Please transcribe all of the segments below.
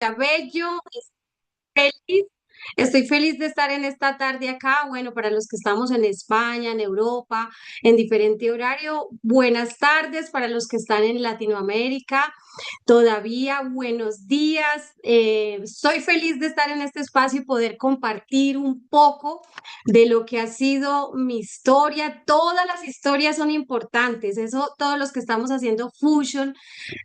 Bello, feliz. Estoy feliz de estar en esta tarde acá. Bueno, para los que estamos en España, en Europa, en diferente horario, buenas tardes para los que están en Latinoamérica. Todavía buenos días. Soy feliz de estar en este espacio y poder compartir un poco de lo que ha sido mi historia. Todas las historias son importantes. Eso, todos los que estamos haciendo Fusion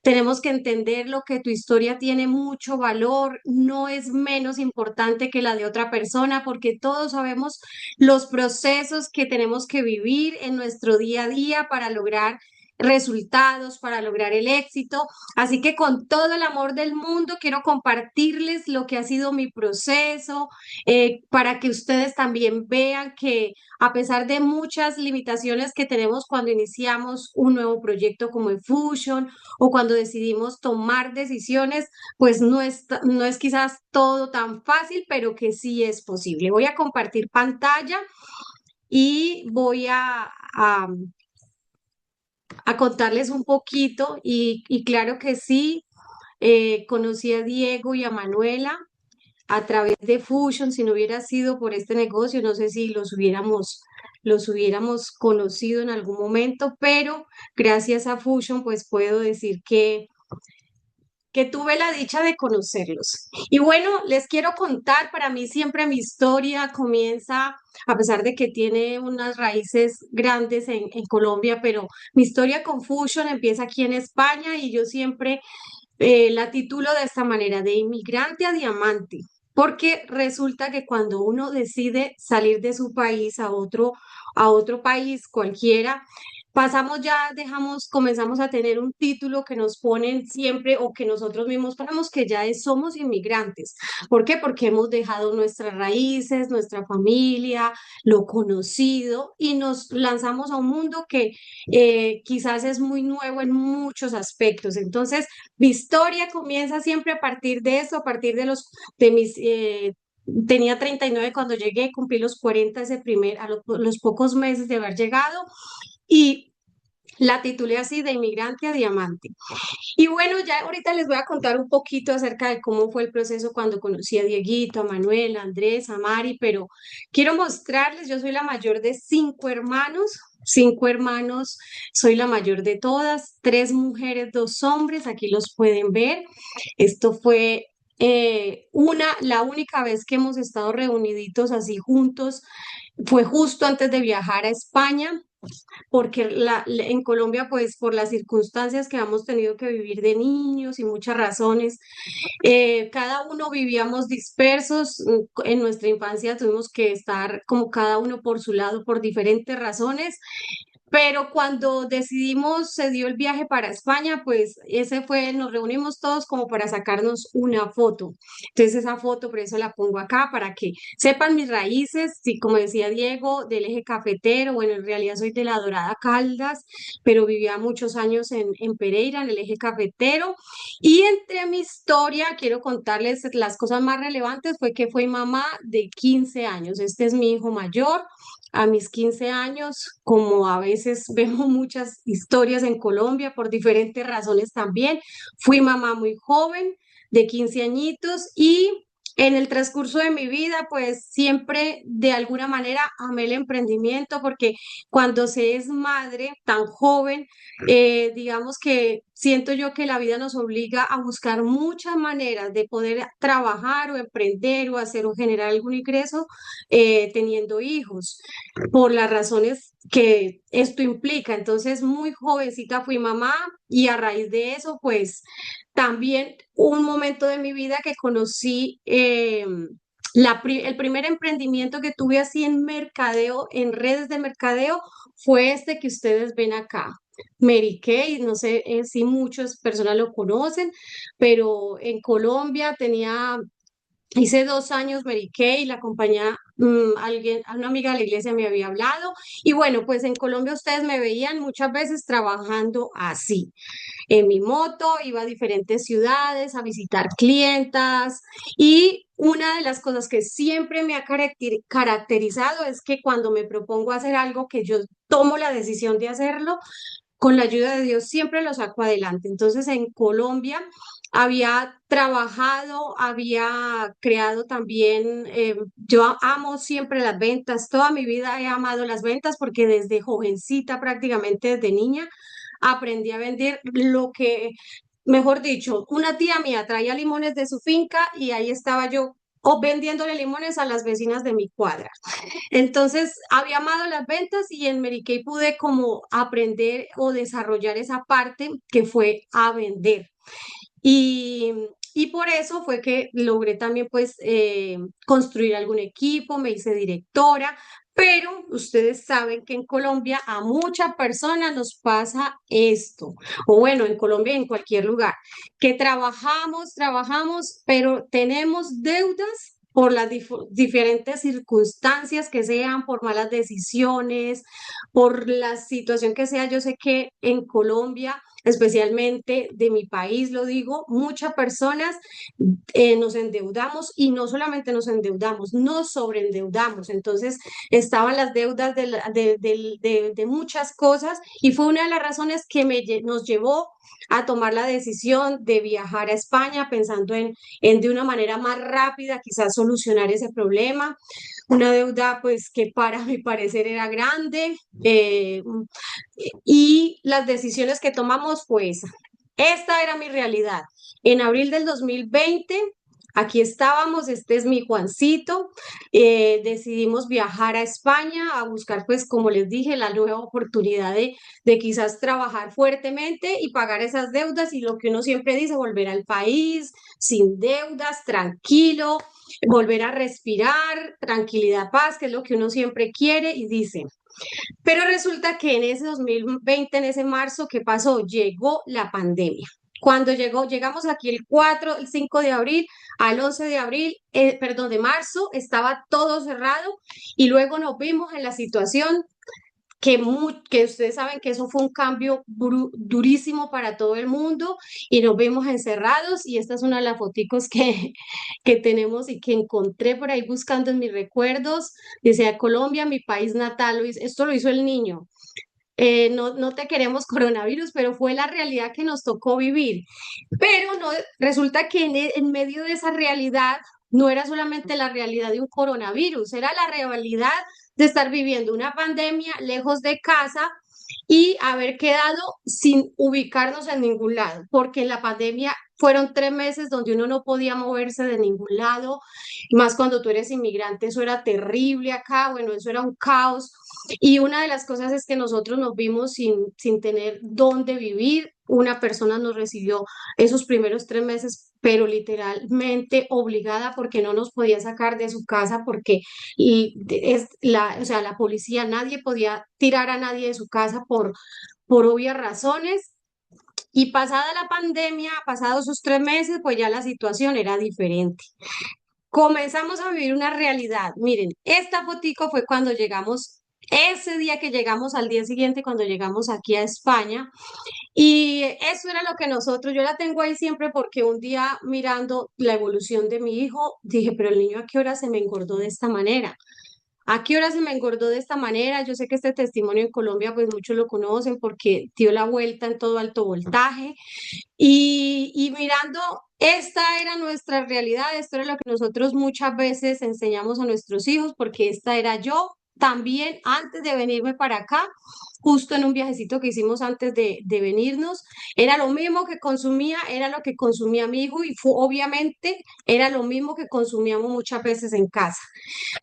tenemos que entender lo que tu historia tiene mucho valor, no es menos importante que la de otra persona, porque todos sabemos los procesos que tenemos que vivir en nuestro día a día para lograr resultados, para lograr el éxito. Así que con todo el amor del mundo quiero compartirles lo que ha sido mi proceso, para que ustedes también vean que a pesar de muchas limitaciones que tenemos cuando iniciamos un nuevo proyecto como Fusion, o cuando decidimos tomar decisiones, pues no es quizás todo tan fácil, pero que sí es posible. Voy a compartir pantalla y voy a contarles un poquito y claro que sí, conocí a Diego y a Manuela a través de Fusion. Si no hubiera sido por este negocio, no sé si los hubiéramos conocido en algún momento, pero gracias a Fusion, pues puedo decir que tuve la dicha de conocerlos. Y bueno, les quiero contar, para mí siempre mi historia comienza, a pesar de que tiene unas raíces grandes en Colombia, pero mi historia con Fusion empieza aquí en España y yo siempre la titulo de esta manera, de inmigrante a diamante. Porque resulta que cuando uno decide salir de su país a otro país cualquiera, pasamos ya, comenzamos a tener un título que nos ponen siempre o que nosotros mismos ponemos que ya somos inmigrantes. ¿Por qué? Porque hemos dejado nuestras raíces, nuestra familia, lo conocido y nos lanzamos a un mundo que quizás es muy nuevo en muchos aspectos. Entonces, mi historia comienza siempre a partir de eso, a partir de mis, tenía 39 cuando llegué, cumplí los 40 a los pocos meses de haber llegado y la titulé así, de inmigrante a diamante. Y bueno, ya ahorita les voy a contar un poquito acerca de cómo fue el proceso cuando conocí a Dieguito, a Manuel, a Andrés, a Mari, pero quiero mostrarles, yo soy la mayor de cinco hermanos, soy la mayor de todas, tres mujeres, dos hombres, aquí los pueden ver. Esto fue la única vez que hemos estado reuniditos así juntos, fue justo antes de viajar a España porque en Colombia, pues por las circunstancias que hemos tenido que vivir de niños y muchas razones, cada uno vivíamos dispersos. En nuestra infancia tuvimos que estar como cada uno por su lado por diferentes razones, pero cuando decidimos, se dio el viaje para España, pues nos reunimos todos como para sacarnos una foto. Entonces esa foto, por eso la pongo acá, para que sepan mis raíces. Sí, como decía Diego, del eje cafetero. Bueno, en realidad soy de la Dorada Caldas, pero vivía muchos años en Pereira, en el eje cafetero. Y entre mi historia, quiero contarles las cosas más relevantes, fue que fui mamá de 15 años. Este es mi hijo mayor. A mis 15 años, como a veces vemos muchas historias en Colombia por diferentes razones también, fui mamá muy joven, de 15 añitos, y en el transcurso de mi vida, pues siempre de alguna manera amé el emprendimiento, porque cuando se es madre tan joven, digamos que siento yo que la vida nos obliga a buscar muchas maneras de poder trabajar o emprender o hacer o generar algún ingreso teniendo hijos, por las razones que esto implica. Entonces, muy jovencita fui mamá y a raíz de eso, pues también un momento de mi vida que conocí el primer emprendimiento que tuve así en mercadeo, en redes de mercadeo, fue este que ustedes ven acá. Mary Kay, no sé si muchas personas lo conocen, pero en Colombia hice 2 años Mary Kay, la compañía, una amiga de la iglesia me había hablado, y bueno, pues en Colombia ustedes me veían muchas veces trabajando así. En mi moto iba a diferentes ciudades a visitar clientas, y una de las cosas que siempre me ha caracterizado es que cuando me propongo hacer algo, que yo tomo la decisión de hacerlo, con la ayuda de Dios siempre lo saco adelante. Entonces, en Colombia había trabajado, había creado también, yo amo siempre las ventas, toda mi vida he amado las ventas porque desde jovencita, prácticamente desde niña, aprendí a vender lo que, mejor dicho, una tía mía traía limones de su finca y ahí estaba yo o vendiéndole limones a las vecinas de mi cuadra. Entonces, había amado las ventas y en Mary Kay pude como aprender o desarrollar esa parte que fue a vender. Y, y por eso fue que logré también pues construir algún equipo, me hice directora, pero ustedes saben que en Colombia a muchas personas nos pasa esto, o bueno, en Colombia y en cualquier lugar, que trabajamos, pero tenemos deudas por las diferentes circunstancias que sean, por malas decisiones, por la situación que sea. Yo sé que en Colombia especialmente de mi país, lo digo, muchas personas nos endeudamos y no solamente nos endeudamos, nos sobreendeudamos. Entonces estaban las deudas de muchas cosas y fue una de las razones que nos llevó a tomar la decisión de viajar a España pensando en de una manera más rápida quizás solucionar ese problema. Una deuda pues que para mi parecer era grande, y las decisiones que tomamos fue esa. Esta era mi realidad. En abril del 2020, aquí estábamos, este es mi Juancito, decidimos viajar a España a buscar, pues como les dije, la nueva oportunidad de quizás trabajar fuertemente y pagar esas deudas y lo que uno siempre dice, volver al país sin deudas, tranquilo, volver a respirar, tranquilidad, paz, que es lo que uno siempre quiere y dice. Pero resulta que en ese 2020, en ese marzo, ¿qué pasó? Llegó la pandemia. Cuando llegamos aquí el 4, el 5 de abril, al 11 de abril, perdón, de marzo, estaba todo cerrado y luego nos vimos en la situación que ustedes saben que eso fue un cambio durísimo para todo el mundo y nos vimos encerrados y esta es una de las foticos que tenemos y que encontré por ahí buscando en mis recuerdos. Decía Colombia, mi país natal, esto lo hizo el niño. No, no te queremos coronavirus, pero fue la realidad que nos tocó vivir. Pero no, resulta que en medio de esa realidad no era solamente la realidad de un coronavirus, era la realidad de estar viviendo una pandemia lejos de casa y haber quedado sin ubicarnos en ningún lado, porque en la pandemia fueron 3 meses donde uno no podía moverse de ningún lado, y más cuando tú eres inmigrante, eso era terrible acá, bueno, eso era un caos. Y una de las cosas es que nosotros nos vimos sin tener dónde vivir. Una persona nos recibió esos primeros 3 meses, pero literalmente obligada porque no nos podía sacar de su casa porque o sea, la policía, nadie podía tirar a nadie de su casa por obvias razones. Y pasada la pandemia, pasados esos 3 meses, pues ya la situación era diferente. Comenzamos a vivir una realidad. Miren, esta fotico fue cuando llegamos, ese día que llegamos, al día siguiente, cuando llegamos aquí a España. Y eso era lo que nosotros, yo la tengo ahí siempre porque un día mirando la evolución de mi hijo, dije, pero el niño a qué hora se me engordó de esta manera. ¿A qué hora se me engordó de esta manera? Yo sé que este testimonio en Colombia, pues muchos lo conocen porque dio la vuelta en todo alto voltaje. Y mirando, esta era nuestra realidad, esto era lo que nosotros muchas veces enseñamos a nuestros hijos, porque esta era yo también antes de venirme para acá, justo en un viajecito que hicimos antes de venirnos, era lo mismo que consumía, era lo que consumía mi hijo y obviamente era lo mismo que consumíamos muchas veces en casa.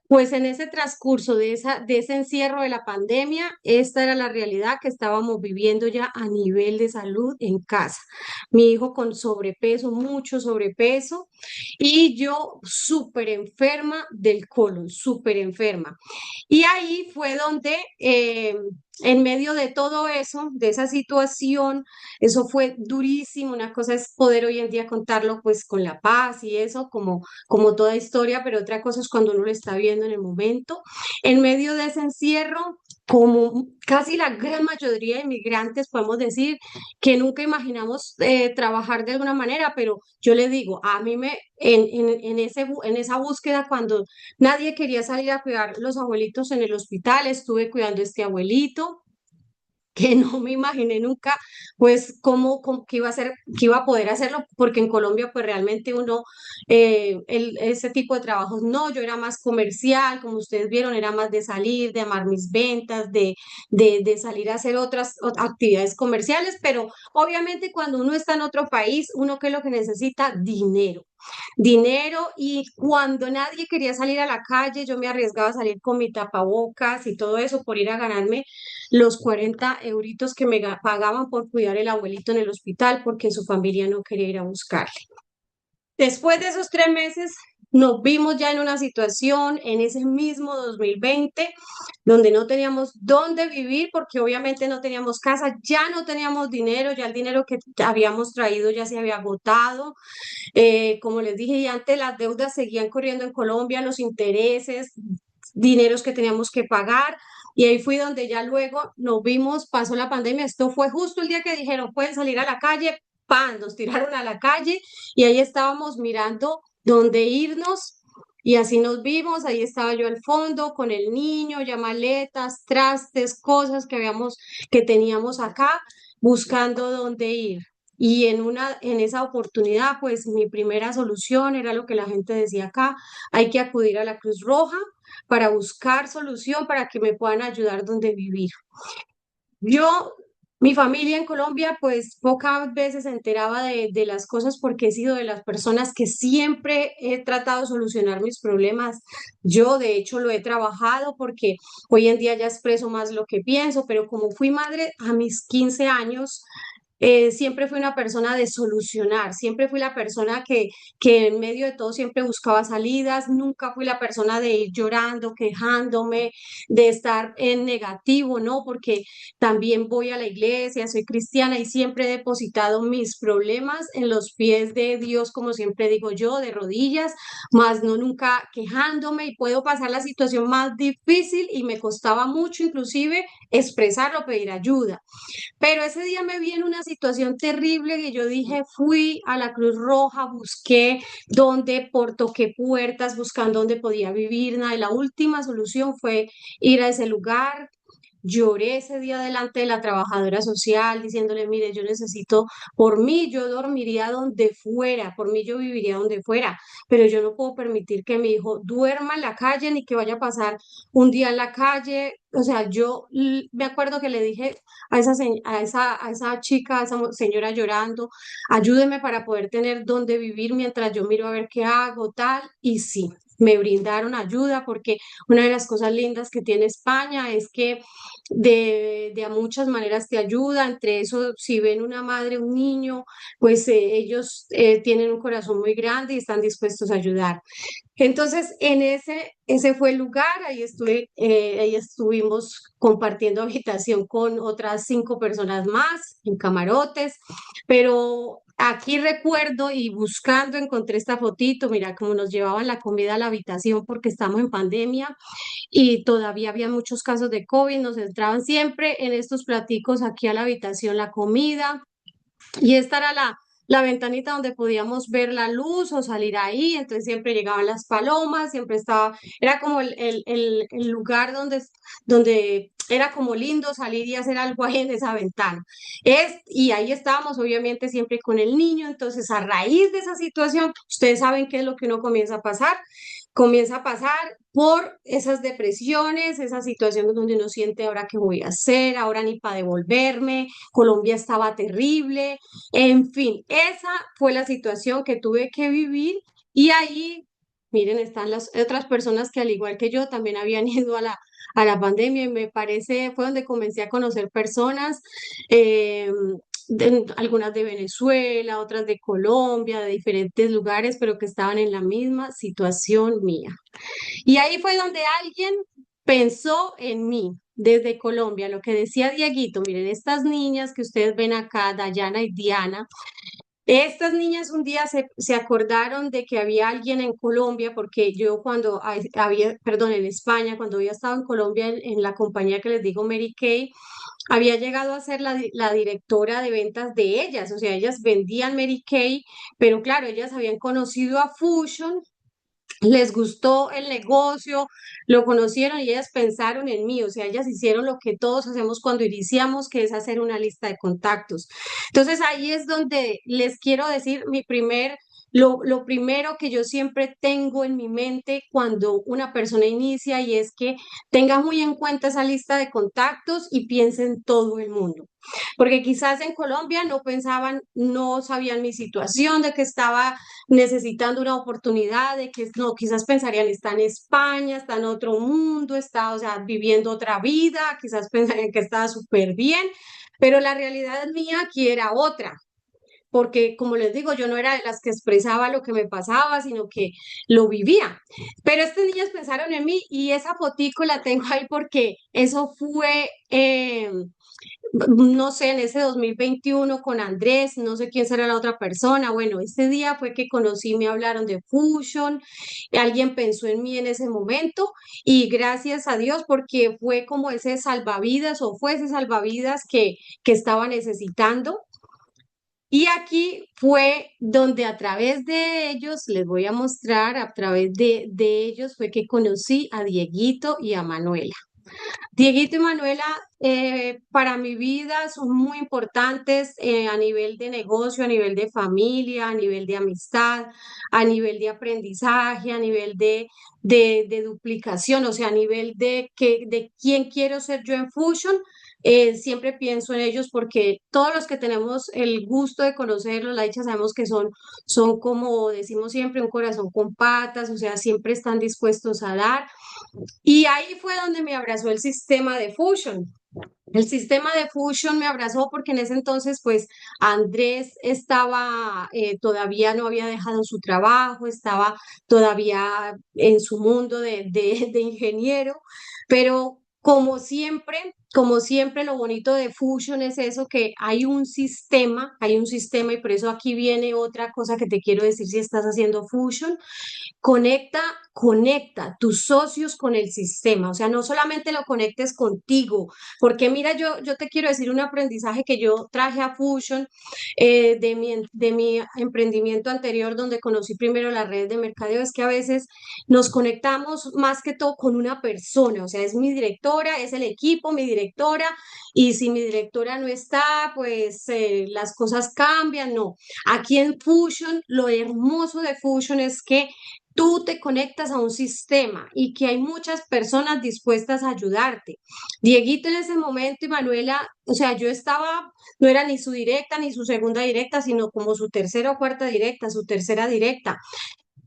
Pues en ese transcurso de ese encierro de la pandemia, esta era la realidad que estábamos viviendo ya a nivel de salud en casa. Mi hijo con sobrepeso, mucho sobrepeso, y yo súper enferma del colon, súper enferma. Y ahí fue donde, en medio de todo eso, de esa situación, eso fue durísimo. Una cosa es poder hoy en día contarlo pues con la paz y eso, como toda historia, pero otra cosa es cuando uno lo está viendo en el momento. En medio de ese encierro, como casi la gran mayoría de inmigrantes, podemos decir que nunca imaginamos trabajar de alguna manera, pero yo le digo, a mí en esa búsqueda, cuando nadie quería salir a cuidar los abuelitos en el hospital, estuve cuidando a este abuelito que no me imaginé nunca, pues que iba a ser, que iba a poder hacerlo, porque en Colombia pues realmente uno, ese tipo de trabajos no, yo era más comercial, como ustedes vieron, era más de salir, de amar mis ventas, de salir a hacer actividades comerciales, pero obviamente cuando uno está en otro país, uno qué es lo que necesita, dinero y cuando nadie quería salir a la calle, yo me arriesgaba a salir con mi tapabocas y todo eso por ir a ganarme los 40 euritos que pagaban por cuidar el abuelito en el hospital porque su familia no quería ir a buscarle. Después de esos 3 meses, nos vimos ya en una situación en ese mismo 2020 donde no teníamos dónde vivir porque obviamente no teníamos casa, ya no teníamos dinero, ya el dinero que habíamos traído ya se había agotado. Como les dije, y antes las deudas seguían corriendo en Colombia, los intereses, dineros que teníamos que pagar. Y ahí fui donde ya luego nos vimos, pasó la pandemia. Esto fue justo el día que dijeron, pueden salir a la calle, ¡pam! Nos tiraron a la calle y ahí estábamos mirando dónde irnos. Y así nos vimos, ahí estaba yo al fondo con el niño, ya maletas, trastes, cosas que teníamos acá, buscando dónde ir. Y en esa oportunidad, pues mi primera solución era lo que la gente decía acá, hay que acudir a la Cruz Roja para buscar solución para que me puedan ayudar donde vivir. Yo, mi familia en Colombia, pues pocas veces se enteraba de las cosas porque he sido de las personas que siempre he tratado de solucionar mis problemas. Yo, de hecho, lo he trabajado porque hoy en día ya expreso más lo que pienso, pero como fui madre a mis 15 años, siempre fui una persona de solucionar, siempre fui la persona que en medio de todo siempre buscaba salidas, nunca fui la persona de ir llorando, quejándome, de estar en negativo, ¿no? Porque también voy a la iglesia, soy cristiana y siempre he depositado mis problemas en los pies de Dios, como siempre digo yo, de rodillas, más no nunca quejándome y puedo pasar la situación más difícil y me costaba mucho inclusive expresarlo, pedir ayuda. Pero ese día me vi en una situación terrible que yo dije, fui a la Cruz Roja, busqué toqué puertas, buscando dónde podía vivir, nada, y la última solución fue ir a ese lugar. Lloré ese día delante de la trabajadora social diciéndole, mire, yo necesito, por mí yo dormiría donde fuera, por mí yo viviría donde fuera, pero yo no puedo permitir que mi hijo duerma en la calle ni que vaya a pasar un día en la calle. O sea, me acuerdo que le dije a esa chica, a esa señora llorando, ayúdeme para poder tener donde vivir mientras yo miro a ver qué hago, tal, y sí. Me brindaron ayuda porque una de las cosas lindas que tiene España es que de a muchas maneras te ayuda, entre eso, si ven una madre, un niño, pues ellos tienen un corazón muy grande y están dispuestos a ayudar. Entonces, ese fue el lugar, ahí estuvimos compartiendo habitación con otras 5 personas más en camarotes, pero aquí recuerdo y buscando encontré esta fotito, mira cómo nos llevaban la comida a la habitación porque estamos en pandemia y todavía había muchos casos de COVID, nos entraban siempre en estos platicos aquí a la habitación la comida y esta era la ventanita donde podíamos ver la luz o salir ahí, entonces siempre llegaban las palomas, siempre estaba, era como el lugar donde era como lindo salir y hacer algo ahí en esa ventana. Y ahí estábamos obviamente siempre con el niño, entonces a raíz de esa situación, ustedes saben qué es lo que uno comienza a pasar por esas depresiones, esas situaciones donde uno siente ahora qué voy a hacer, ahora ni para devolverme, Colombia estaba terrible, en fin, esa fue la situación que tuve que vivir y ahí, miren, están las otras personas que al igual que yo también habían ido a la pandemia y me parece, fue donde comencé a conocer personas, eh, algunas de Venezuela, otras de Colombia, de diferentes lugares, pero que estaban en la misma situación mía. Y ahí fue donde alguien pensó en mí. Desde Colombia, lo que decía Dieguito, miren, estas niñas que ustedes ven acá, Dayana y Diana, estas niñas un día se acordaron de que había alguien en Colombia, porque yo cuando había, perdón, en España, cuando había estado en Colombia en la compañía que les digo Mary Kay, había llegado a ser la directora de ventas de ellas, o sea, ellas vendían Mary Kay, pero claro, ellas habían conocido a Fusion les gustó el negocio, lo conocieron y ellas pensaron en mí, o sea, ellas hicieron lo que todos hacemos cuando iniciamos, que es hacer una lista de contactos. Entonces ahí es donde les quiero decir lo primero que yo siempre tengo en mi mente cuando una persona inicia y es que tenga muy en cuenta esa lista de contactos y piense en todo el mundo. Porque quizás en Colombia no pensaban, no sabían mi situación, de que estaba necesitando una oportunidad, de que no, quizás pensarían, está en España, está en otro mundo, está, o sea, viviendo otra vida, quizás pensarían que estaba súper bien, pero la realidad mía aquí era otra. Porque, como les digo, yo no era de las que expresaba lo que me pasaba, sino que lo vivía. Pero estas niñas pensaron en mí y esa fotico la tengo ahí porque eso fue no sé, en ese 2021 con Andrés, no sé quién será la otra persona. Bueno, ese día fue que conocí, me hablaron de Fusion, alguien pensó en mí en ese momento y gracias a Dios porque fue como ese salvavidas o fue ese salvavidas que estaba necesitando. Y aquí fue donde a través de ellos, les voy a mostrar, a través de ellos fue que conocí a Dieguito y a Manuela. Dieguito y Manuela, para mi vida son muy importantes a nivel de negocio, a nivel de familia, a nivel de amistad, a nivel de aprendizaje, a nivel de duplicación, o sea, a nivel de quién quiero ser yo en Fusion. Siempre pienso en ellos porque todos los que tenemos el gusto de conocerlos, la dicha, sabemos que son como decimos siempre, un corazón con patas, o sea, siempre están dispuestos a dar. Y ahí fue donde me abrazó el sistema de Fusion. El sistema de Fusion me abrazó porque en ese entonces, pues, Andrés estaba, todavía no había dejado su trabajo, estaba todavía en su mundo de ingeniero, pero como siempre, lo bonito de Fusion es eso, que hay un sistema y por eso aquí viene otra cosa que te quiero decir si estás haciendo Fusion. Conecta, conecta tus socios con el sistema, o sea, no solamente lo conectes contigo, porque mira, yo te quiero decir un aprendizaje que yo traje a Fusion de mi emprendimiento anterior, donde conocí primero las redes de mercadeo, es que a veces nos conectamos más que todo con una persona, o sea, es mi directora, es el equipo, mi directora, y si mi directora no está, pues las cosas cambian, no. Aquí en Fusion, lo hermoso de Fusion es que tú te conectas a un sistema y que hay muchas personas dispuestas a ayudarte. Dieguito en ese momento y Manuela, o sea, yo estaba, no era ni su directa ni su segunda directa, sino como su tercera o cuarta directa, su tercera directa.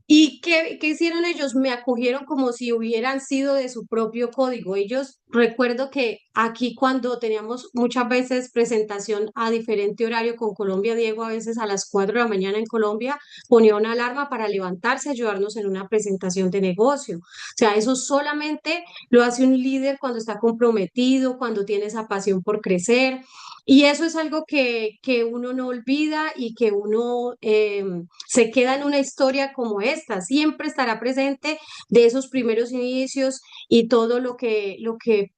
¿Y qué hicieron ellos? Me acogieron como si hubieran sido de su propio código. Ellos, recuerdo que aquí cuando teníamos muchas veces presentación a diferente horario con Colombia, Diego a veces a las 4 de la mañana en Colombia ponía una alarma para levantarse, ayudarnos en una presentación de negocio. O sea, eso solamente lo hace un líder cuando está comprometido, cuando tiene esa pasión por crecer. Y eso es algo que uno no olvida y que uno se queda en una historia como esta. Siempre estará presente de esos primeros inicios y todo lo que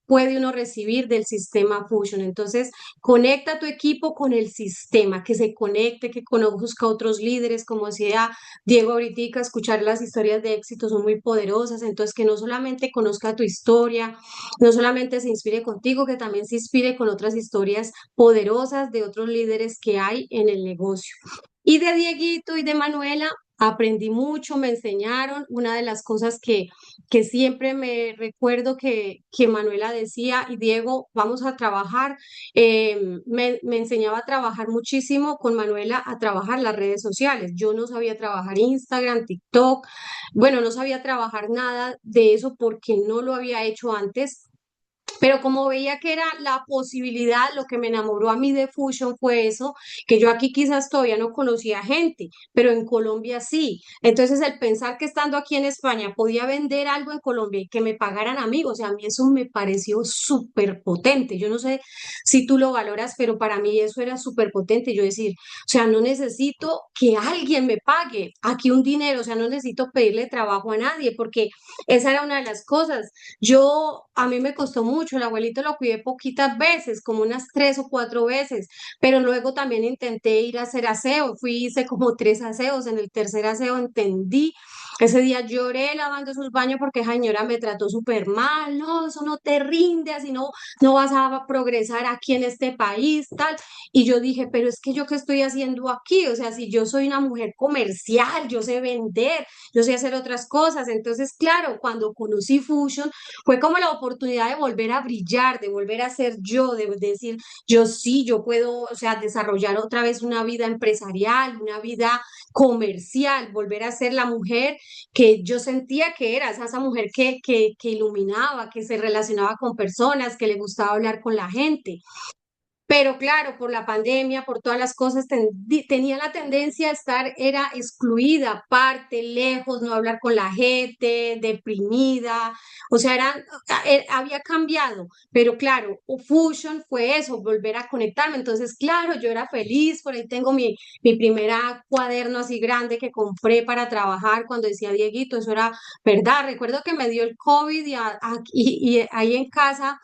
puede uno recibir del sistema Fusion. Entonces, conecta a tu equipo con el sistema, que se conecte, que conozca a otros líderes, como decía Diego ahorita, escuchar las historias de éxito son muy poderosas. Entonces, que no solamente conozca tu historia, no solamente se inspire contigo, que también se inspire con otras historias poderosas de otros líderes que hay en el negocio. Y de Dieguito y de Manuela aprendí mucho, me enseñaron. Una de las cosas que siempre me recuerdo que Manuela decía, y Diego, vamos a trabajar, me enseñaba a trabajar muchísimo con Manuela, a trabajar las redes sociales. Yo no sabía trabajar Instagram, TikTok, bueno, no sabía trabajar nada de eso porque no lo había hecho antes. Pero como veía que era la posibilidad, lo que me enamoró a mí de Fusion fue eso, que yo aquí quizás todavía no conocía gente, pero en Colombia sí. Entonces el pensar que estando aquí en España podía vender algo en Colombia y que me pagaran a mí, o sea, a mí eso me pareció súper potente. Yo no sé si tú lo valoras, pero para mí eso era súper potente. Yo decir, o sea, no necesito que alguien me pague aquí un dinero, o sea, no necesito pedirle trabajo a nadie, porque esa era una de las cosas. A mí me costó mucho, el abuelito lo cuidé poquitas veces, como unas 3 o 4 veces, pero luego también intenté ir a hacer aseo, hice como 3 aseos, en el tercer aseo entendí Ese día lloré lavando sus baños porque esa señora me trató súper mal. No, eso no te rinde, así no, no vas a progresar aquí en este país, tal. Y yo dije, pero es que yo qué estoy haciendo aquí, o sea, si yo soy una mujer comercial, yo sé vender, yo sé hacer otras cosas. Entonces, claro, cuando conocí Fusion, fue como la oportunidad de volver a brillar, de volver a ser yo, de decir, yo sí, yo puedo, o sea, desarrollar otra vez una vida empresarial, una vida comercial, volver a ser la mujer que yo sentía que era esa mujer que iluminaba, que se relacionaba con personas, que le gustaba hablar con la gente. Pero claro, por la pandemia, por todas las cosas, tenía la tendencia a estar, era excluida, aparte, lejos, no hablar con la gente, deprimida, o sea, había cambiado, pero claro, Fusion fue eso, volver a conectarme, entonces, claro, yo era feliz, por ahí tengo mi primera cuaderno así grande que compré para trabajar cuando decía Dieguito, eso era verdad, recuerdo que me dio el COVID y ahí en casa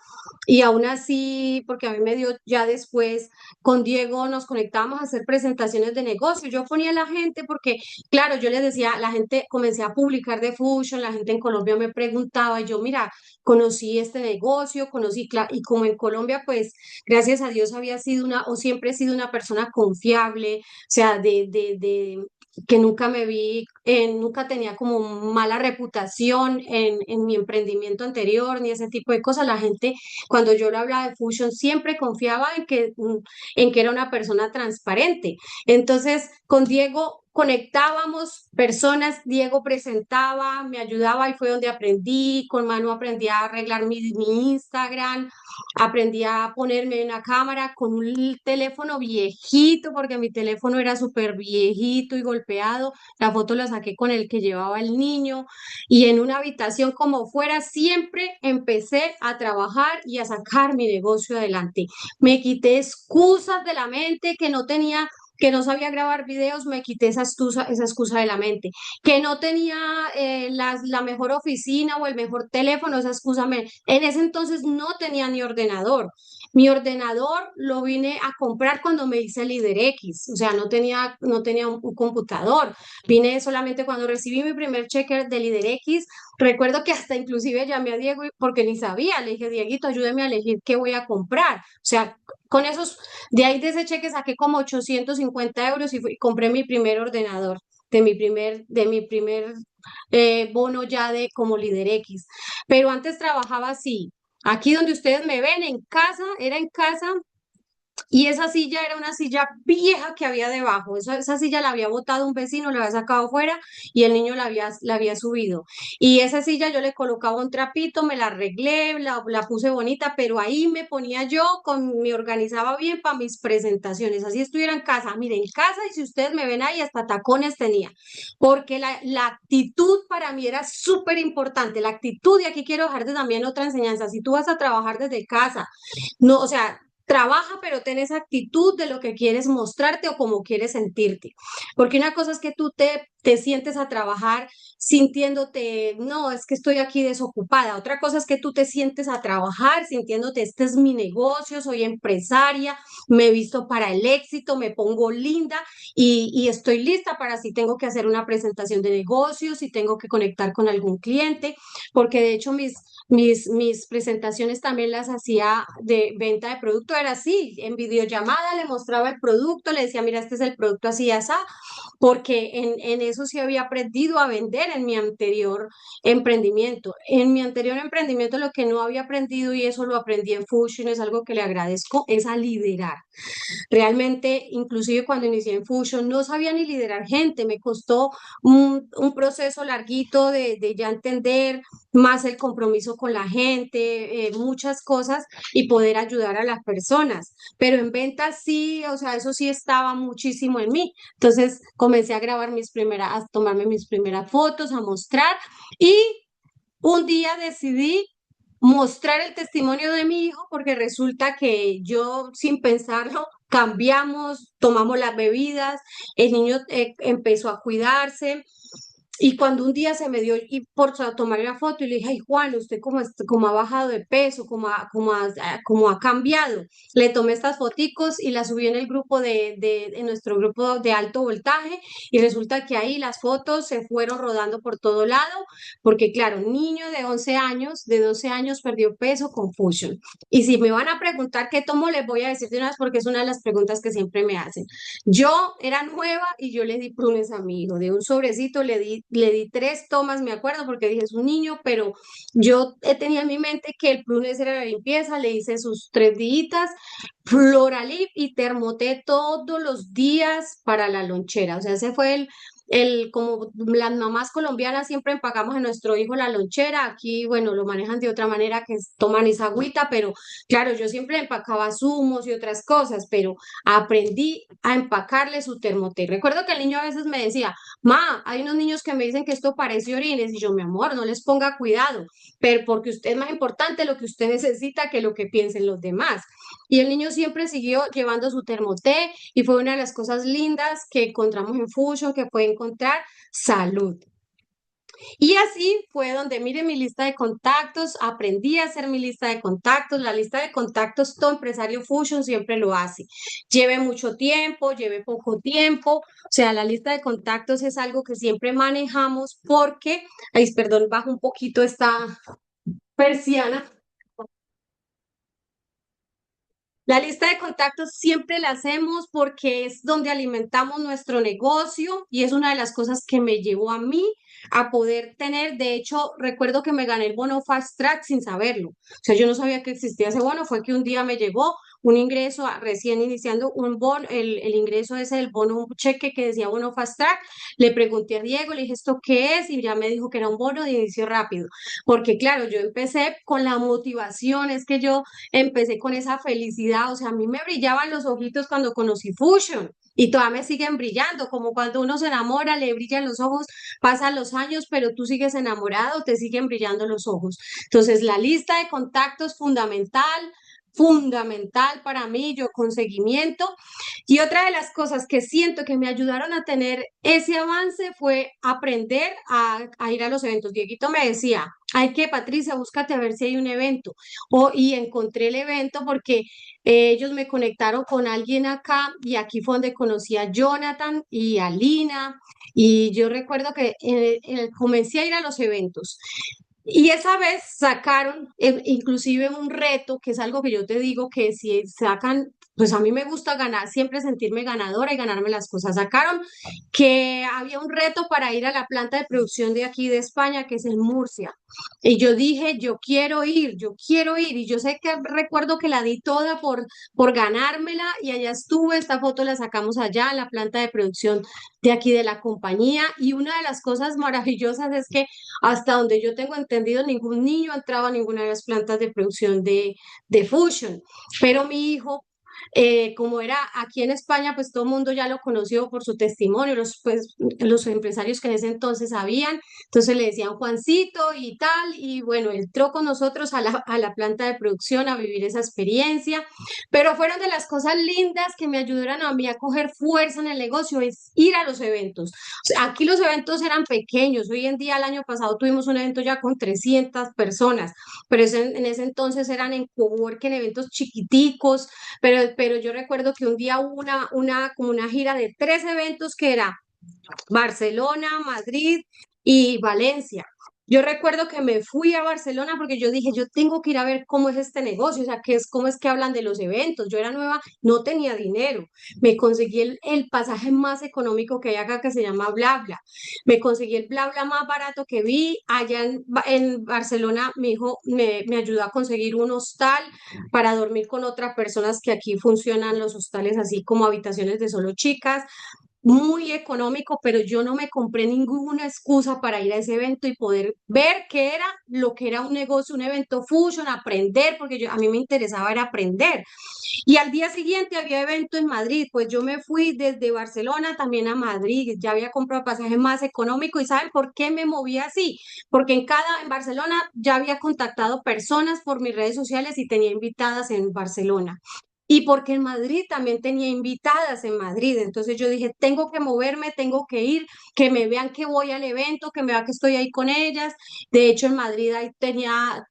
y aún así, porque a mí me dio ya después, con Diego nos conectábamos a hacer presentaciones de negocio. Yo ponía a la gente porque, claro, yo les decía, la gente, comencé a publicar de Fusion, la gente en Colombia me preguntaba, y yo, mira, conocí este negocio, y como en Colombia, pues, gracias a Dios había sido o siempre he sido una persona confiable, o sea, que nunca me vi, nunca tenía como mala reputación en mi emprendimiento anterior, ni ese tipo de cosas. La gente cuando yo le hablaba de Fusion, siempre confiaba en que era una persona transparente. Entonces, con Diego conectábamos personas, Diego presentaba, me ayudaba y fue donde aprendí, con Manu aprendí a arreglar mi Instagram, aprendí a ponerme una cámara con un teléfono viejito, porque mi teléfono era súper viejito y golpeado, la foto la saqué con el que llevaba el niño, y en una habitación como fuera, siempre empecé a trabajar y a sacar mi negocio adelante. Me quité excusas de la mente que no tenía, que no sabía grabar videos, me quité esa excusa de la mente. Que no tenía la mejor oficina o el mejor teléfono, esa excusa En ese entonces no tenía ni ordenador. Mi ordenador lo vine a comprar cuando me hice Líder X, o sea, no tenía un computador. Vine solamente cuando recibí mi primer cheque de Líder X. Recuerdo que hasta inclusive llamé a Diego porque ni sabía. Le dije, Dieguito, ayúdeme a elegir qué voy a comprar. O sea, con esos, de ahí de ese cheque saqué como 850 euros y compré mi primer ordenador, de mi primer bono ya de como Líder X. Pero antes trabajaba así. Aquí donde ustedes me ven, en casa, era en casa, y esa silla era una silla vieja que había debajo. Esa silla la había botado un vecino, la había sacado fuera y el niño la había subido. Y esa silla yo le colocaba un trapito, me la arreglé, la puse bonita, pero ahí me ponía yo, me organizaba bien para mis presentaciones. Así estuviera en casa. Miren, en casa, y si ustedes me ven ahí, hasta tacones tenía. Porque la actitud para mí era súper importante. La actitud, y aquí quiero dejarte también otra enseñanza. Si tú vas a trabajar desde casa, no, o sea, trabaja, pero ten esa actitud de lo que quieres mostrarte o cómo quieres sentirte. Porque una cosa es que tú te sientes a trabajar sintiéndote, no, es que estoy aquí desocupada. Otra cosa es que tú te sientes a trabajar sintiéndote, este es mi negocio, soy empresaria, me he visto para el éxito, me pongo linda y estoy lista para si tengo que hacer una presentación de negocios, si tengo que conectar con algún cliente, porque de hecho mis presentaciones también las hacía de venta de producto, era así, en videollamada le mostraba el producto, le decía, mira, este es el producto así y así, porque en eso sí había aprendido a vender en mi anterior emprendimiento. En mi anterior emprendimiento lo que no había aprendido, y eso lo aprendí en Fusion, es algo que le agradezco, es a liderar. Realmente, inclusive cuando inicié en Fusion, no sabía ni liderar gente, me costó un proceso larguito de ya entender más el compromiso con la gente, muchas cosas y poder ayudar a las personas. Pero en ventas sí, o sea, eso sí estaba muchísimo en mí. Entonces comencé a grabar a tomarme mis primeras fotos, a mostrar, y un día decidí mostrar el testimonio de mi hijo porque resulta que yo sin pensarlo cambiamos, tomamos las bebidas, el niño empezó a cuidarse Y cuando un día se me dio y por tomar la foto y le dije, ay Juan, usted cómo ha bajado de peso, cómo ha cambiado. Le tomé estas foticos y las subí en el grupo en nuestro grupo de alto voltaje y resulta que ahí las fotos se fueron rodando por todo lado, porque claro, un niño de 11 años, de 12 años perdió peso con Fusion. Y si me van a preguntar qué tomo, les voy a decir de una vez porque es una de las preguntas que siempre me hacen. Yo era nueva y yo le di prunes a mi hijo. De un sobrecito le di tres tomas, me acuerdo, porque dije es un niño, pero yo tenía en mi mente que el prunes era la limpieza, le hice sus 3 días, Floralip y Termoté todos los días para la lonchera. O sea, ese fue como las mamás colombianas siempre empacamos a nuestro hijo la lonchera. Aquí, bueno, lo manejan de otra manera, toman esa agüita, pero claro, yo siempre empacaba zumos y otras cosas, pero aprendí a empacarle su termoté. Recuerdo que el niño a veces me decía, ma, hay unos niños que me dicen que esto parece orines, y yo, mi amor, no les ponga cuidado, pero porque usted es más importante lo que usted necesita que lo que piensen los demás. Y el niño siempre siguió llevando su termoté y fue una de las cosas lindas que encontramos en Fusion, que fue encontrar salud. Y así fue donde mire mi lista de contactos, aprendí a hacer mi lista de contactos. La lista de contactos, todo empresario Fusion siempre lo hace. Lleve mucho tiempo, lleve poco tiempo. O sea, la lista de contactos es algo que siempre manejamos porque, ay, perdón, bajo un poquito esta persiana. La lista de contactos siempre la hacemos porque es donde alimentamos nuestro negocio y es una de las cosas que me llevó a mí a poder tener. De hecho, recuerdo que me gané el bono Fast Track sin saberlo. O sea, yo no sabía que existía ese bono. Fue que un día me llegó un ingreso recién iniciando un bono, el ingreso ese del bono, un cheque que decía bono Fast Track. Le pregunté a Diego, le dije, ¿esto qué es? Y ya me dijo que era un bono de inicio rápido. Porque claro, yo empecé con la motivación, es que yo empecé con esa felicidad, o sea, a mí me brillaban los ojitos cuando conocí Fusion y todavía me siguen brillando, como cuando uno se enamora, le brillan los ojos, pasan los años, pero tú sigues enamorado, te siguen brillando los ojos. Entonces, la lista de contactos fundamental. Fundamental para mí, yo con seguimiento. Y otra de las cosas que siento que me ayudaron a tener ese avance fue aprender a ir a los eventos. Dieguito me decía, hay que, Patricia, búscate a ver si hay un evento. Y encontré el evento porque ellos me conectaron con alguien acá y aquí fue donde conocí a Jonathan y a Lina. Y yo recuerdo que comencé a ir a los eventos. Y esa vez sacaron inclusive un reto, que es algo que yo te digo que si sacan, pues a mí me gusta ganar, siempre sentirme ganadora y ganarme las cosas. Sacaron que había un reto para ir a la planta de producción de aquí de España, que es en Murcia. Y yo dije, yo quiero ir, yo quiero ir. Y yo sé que recuerdo que la di toda por ganármela y allá estuve, esta foto la sacamos allá en la planta de producción de aquí de la compañía. Y una de las cosas maravillosas es que hasta donde yo tengo entendido, ningún niño ha entrado a ninguna de las plantas de producción de Fusion, pero mi hijo, como era aquí en España, pues todo el mundo ya lo conoció por su testimonio, los empresarios que en ese entonces sabían, entonces le decían Juancito y tal, y bueno, entró con nosotros a la planta de producción a vivir esa experiencia, pero fueron de las cosas lindas que me ayudaron a mí a coger fuerza en el negocio, es ir a los eventos. O sea, aquí los eventos eran pequeños, hoy en día, el año pasado tuvimos un evento ya con 300 personas, pero en ese entonces eran en coworking, eventos chiquiticos, pero yo recuerdo que un día hubo como una gira de 3 eventos que era Barcelona, Madrid y Valencia. Yo recuerdo que me fui a Barcelona porque yo dije, yo tengo que ir a ver cómo es este negocio, o sea, cómo es que hablan de los eventos. Yo era nueva, no tenía dinero. Me conseguí el pasaje más económico que hay acá que se llama BlaBla. Me conseguí el BlaBla más barato que vi. Allá en Barcelona, mi hijo me ayudó a conseguir un hostal para dormir con otras personas que aquí funcionan los hostales así como habitaciones de solo chicas muy económico, pero yo no me compré ninguna excusa para ir a ese evento y poder ver qué era lo que era un negocio, un evento Fusion, aprender, porque a mí me interesaba era aprender. Y al día siguiente había evento en Madrid, pues yo me fui desde Barcelona también a Madrid, ya había comprado pasaje más económico y ¿saben por qué me moví así? Porque en Barcelona ya había contactado personas por mis redes sociales y tenía invitadas en Barcelona. y porque en Madrid también tenía invitadas en Madrid. Entonces yo dije, tengo que moverme, tengo que ir, que me vean que voy al evento, que me vean que estoy ahí con ellas. De hecho, en Madrid ahí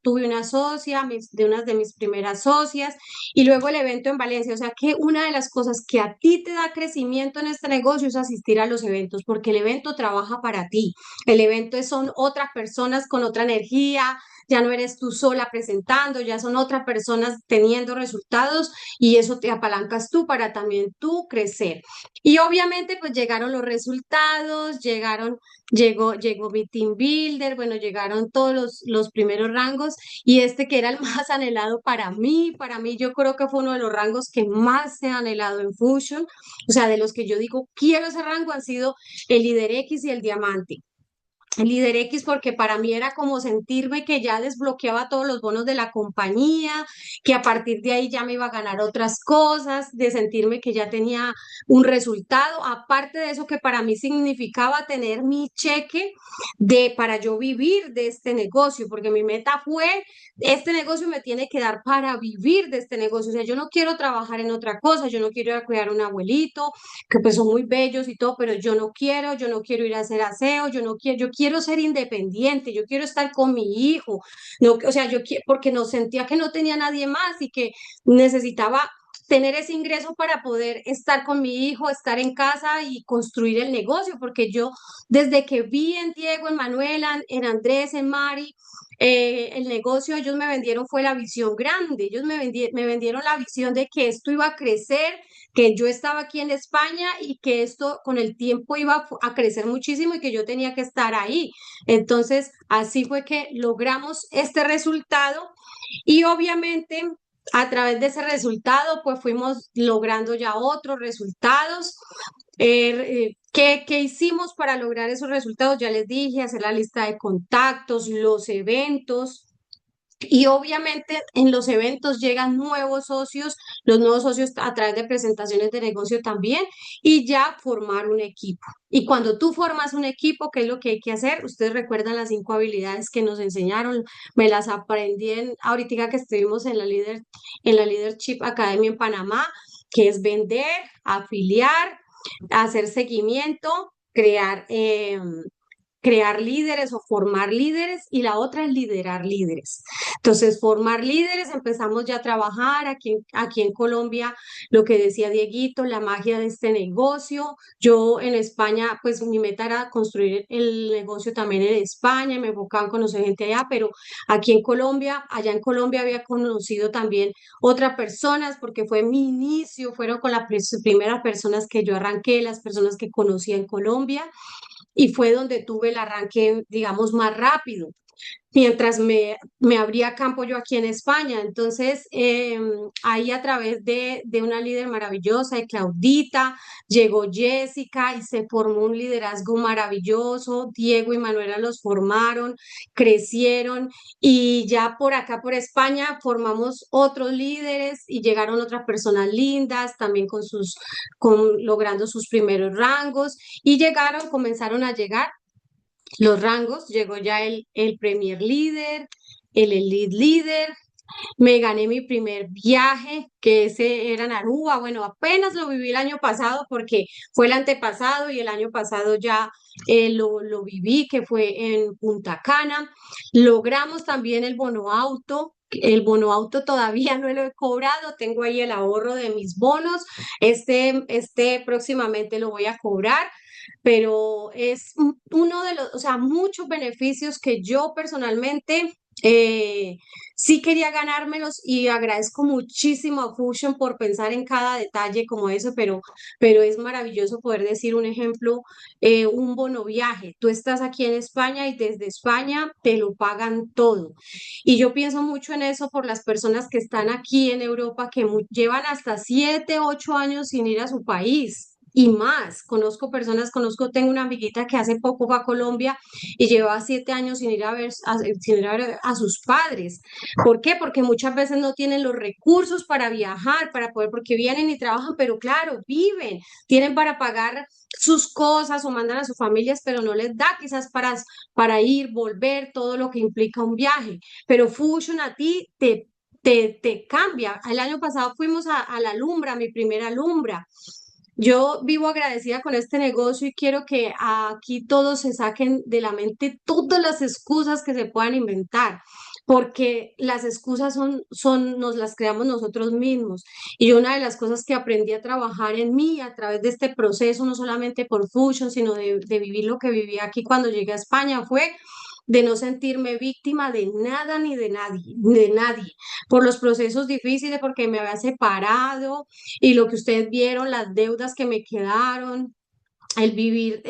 tuve una socia, de unas de mis primeras socias, y luego el evento en Valencia. O sea que una de las cosas que a ti te da crecimiento en este negocio es asistir a los eventos, porque el evento trabaja para ti. El evento son otras personas con otra energía, ya no eres tú sola presentando, ya son otras personas teniendo resultados y eso te apalancas tú para también tú crecer. Y obviamente pues llegaron los resultados, llegó mi team builder, bueno, llegaron todos los primeros rangos y este que era el más anhelado para mí yo creo que fue uno de los rangos que más se ha anhelado en Fusion, o sea, de los que yo digo, quiero ese rango, han sido el líder X y el diamante. El líder X porque para mí era como sentirme que ya desbloqueaba todos los bonos de la compañía, que a partir de ahí ya me iba a ganar otras cosas, de sentirme que ya tenía un resultado, aparte de eso que para mí significaba tener mi cheque para yo vivir de este negocio, porque mi meta fue, este negocio me tiene que dar para vivir de este negocio, o sea, yo no quiero trabajar en otra cosa, yo no quiero ir a cuidar a un abuelito, que pues son muy bellos y todo, pero yo no quiero ir a hacer aseo, yo quiero ser independiente, yo quiero estar con mi hijo, no, o sea, porque no sentía que no tenía nadie más y que necesitaba tener ese ingreso para poder estar con mi hijo, estar en casa y construir el negocio, porque yo desde que vi en Diego, en Manuela, en Andrés, en Mari, el negocio, ellos me vendieron fue la visión grande, me vendieron la visión de que esto iba a crecer, que yo estaba aquí en España y que esto con el tiempo iba a crecer muchísimo y que yo tenía que estar ahí. Entonces, así fue que logramos este resultado y obviamente a través de ese resultado, pues fuimos logrando ya otros resultados. ¿Qué hicimos para lograr esos resultados? Ya les dije, hacer la lista de contactos, los eventos. Y obviamente en los eventos llegan nuevos socios, los nuevos socios a través de presentaciones de negocio también, y ya formar un equipo. Y cuando tú formas un equipo, ¿qué es lo que hay que hacer? Ustedes recuerdan las 5 habilidades que nos enseñaron, me las aprendí ahorita que estuvimos en la Leadership Academy en Panamá, que es vender, afiliar, hacer seguimiento, crear líderes o formar líderes y la otra es liderar líderes. Entonces, formar líderes, empezamos ya a trabajar aquí en Colombia, lo que decía Dieguito, la magia de este negocio. Yo en España, pues mi meta era construir el negocio también en España, me enfocaba en conocer gente allá, pero aquí en Colombia, allá en Colombia había conocido también otras personas porque fue mi inicio, fueron con las primeras personas que yo arranqué, las personas que conocí en Colombia y fue donde tuve el arranque, digamos, más rápido mientras me abría campo yo aquí en España. Entonces, ahí a través de una líder maravillosa, de Claudita, llegó Jessica y se formó un liderazgo maravilloso. Diego y Manuela los formaron, crecieron y ya por acá, por España, formamos otros líderes y llegaron otras personas lindas, también logrando sus primeros rangos y comenzaron a llegar los rangos, llegó ya el Premier Líder, el Elite Líder, me gané mi primer viaje, que ese era en Aruba, bueno, apenas lo viví el año pasado porque fue el antepasado y el año pasado ya lo viví, que fue en Punta Cana. Logramos también el bono auto todavía no lo he cobrado, tengo ahí el ahorro de mis bonos, este próximamente lo voy a cobrar, pero es uno de los, o sea, muchos beneficios que yo personalmente sí quería ganármelos y agradezco muchísimo a Fusion por pensar en cada detalle como eso, pero es maravilloso poder decir un ejemplo, un bono viaje. Tú estás aquí en España y desde España te lo pagan todo. Y yo pienso mucho en eso por las personas que están aquí en Europa que llevan hasta 7, 8 años sin ir a su país. Y más, tengo una amiguita que hace poco fue a Colombia y lleva 7 años sin ir a ver a sus padres. ¿Por qué? Porque muchas veces no tienen los recursos para viajar, porque vienen y trabajan, pero claro, viven, tienen para pagar sus cosas o mandan a sus familias, pero no les da quizás para ir, volver, todo lo que implica un viaje. Pero Fusion a ti te cambia. El año pasado fuimos a la Alumbra, mi primera Alumbra. Yo vivo agradecida con este negocio y quiero que aquí todos se saquen de la mente todas las excusas que se puedan inventar, porque las excusas nos las creamos nosotros mismos. Y una de las cosas que aprendí a trabajar en mí a través de este proceso, no solamente por Fusion, sino de vivir lo que viví aquí cuando llegué a España, fue de no sentirme víctima de nada ni de nadie, por los procesos difíciles, porque me había separado y lo que ustedes vieron, las deudas que me quedaron, el vivir,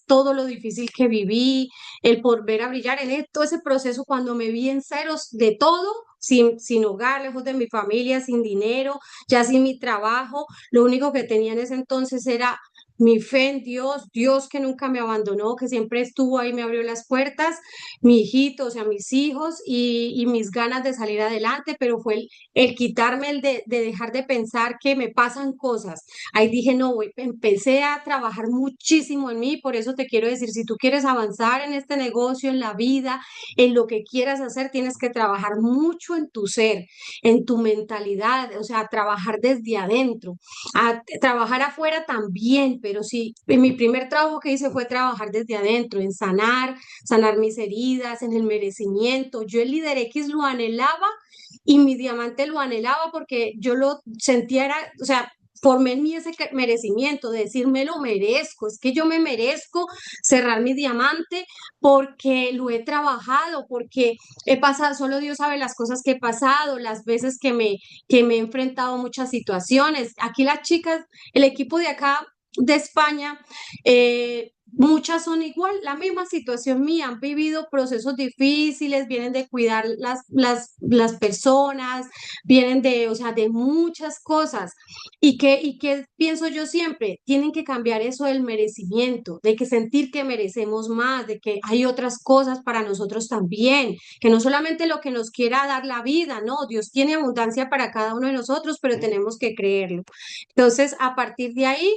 todo lo difícil que viví, el volver a brillar en todo ese proceso cuando me vi en ceros de todo. Sin hogar, lejos de mi familia, sin dinero, ya sin mi trabajo, lo único que tenía en ese entonces era mi fe en Dios, Dios que nunca me abandonó, que siempre estuvo ahí, me abrió las puertas, mi hijito, o sea, mis hijos y mis ganas de salir adelante, pero fue el quitarme el de dejar de pensar que me pasan cosas. Ahí dije, no, empecé a trabajar muchísimo en mí, por eso te quiero decir, si tú quieres avanzar en este negocio, en la vida, en lo que quieras hacer, tienes que trabajar mucho en tu ser, en tu mentalidad, o sea, trabajar desde adentro, trabajar afuera también, pero sí, en mi primer trabajo que hice fue trabajar desde adentro, en sanar mis heridas, en el merecimiento. Yo el Líder X lo anhelaba y mi diamante lo anhelaba porque yo lo sentía, o sea, formé en mí ese merecimiento, de decir, me lo merezco, es que yo me merezco cerrar mi diamante porque lo he trabajado, porque he pasado, solo Dios sabe las cosas que he pasado, las veces que me he enfrentado a muchas situaciones. Aquí las chicas, el equipo de acá de España, muchas son igual, la misma situación mía, han vivido procesos difíciles, vienen de cuidar las personas, vienen de, o sea, de muchas cosas. ¿Y qué pienso yo siempre? Tienen que cambiar eso del merecimiento, de que sentir que merecemos más, de que hay otras cosas para nosotros también, que no solamente lo que nos quiera dar la vida, no, Dios tiene abundancia para cada uno de nosotros, pero tenemos que creerlo. Entonces, a partir de ahí,